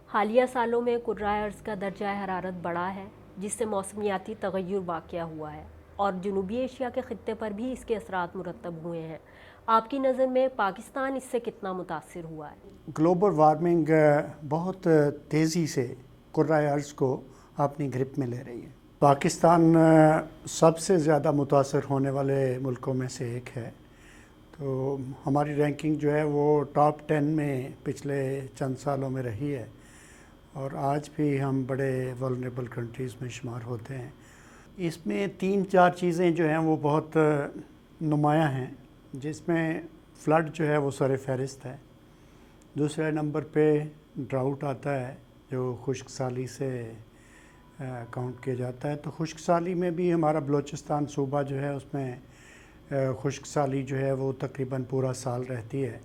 حالیہ سالوں میں کرۂ ارض کا درجہ حرارت بڑھا ہے، جس سے موسمیاتی تغیر واقع ہوا ہے اور جنوبی ایشیا کے خطے پر بھی اس کے اثرات مرتب ہوئے ہیں۔ آپ کی نظر میں پاکستان اس سے کتنا متاثر ہوا ہے؟ گلوبل وارمنگ بہت تیزی سے کرۂ ارض کو اپنی گرپ میں لے رہی ہے۔ پاکستان سب سے زیادہ متاثر ہونے والے ملکوں میں سے ایک ہے، تو ہماری رینکنگ جو ہے وہ ٹاپ 10 میں پچھلے چند سالوں میں رہی ہے، اور آج بھی ہم بڑے ولنریبل کنٹریز میں شمار ہوتے ہیں۔ اس میں 3-4 چیزیں جو ہیں وہ بہت نمایاں ہیں، جس میں فلڈ جو ہے وہ سر فہرست ہے۔ دوسرے نمبر پہ ڈراؤٹ آتا ہے، جو خشک سالی سے کاؤنٹ کیا جاتا ہے۔ تو خشک سالی میں بھی ہمارا بلوچستان صوبہ جو ہے اس میں خشک سالی جو ہے وہ تقریباً پورا سال رہتی ہے۔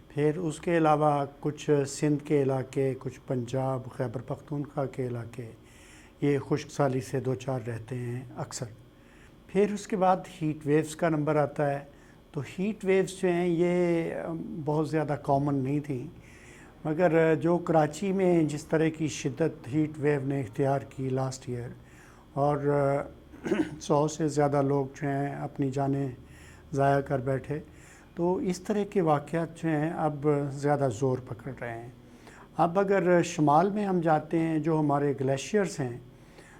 پھر اس کے علاوہ کچھ سندھ کے علاقے، کچھ پنجاب، خیبر پختونخوا کے علاقے، یہ خشک سالی سے دوچار رہتے ہیں اکثر۔ پھر اس کے بعد ہیٹ ویوز کا نمبر آتا ہے۔ تو ہیٹ ویوز جو ہیں یہ بہت زیادہ کامن نہیں تھیں، مگر جو کراچی میں جس طرح کی شدت ہیٹ ویو نے اختیار کی لاسٹ ایئر، اور 100 سے زیادہ لوگ جو ہیں اپنی جانیں ضائع کر بیٹھے، تو اس طرح کے واقعات جو ہیں اب زیادہ زور پکڑ رہے ہیں۔ اب اگر شمال میں ہم جاتے ہیں، جو ہمارے گلیشیئرز ہیں،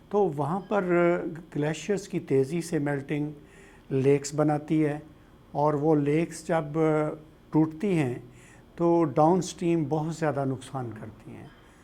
تو وہاں پر گلیشیئرز کی تیزی سے میلٹنگ لیکس بناتی ہے، اور وہ لیکس جب ٹوٹتی ہیں تو ڈاؤن سٹریم بہت زیادہ نقصان کرتی ہیں۔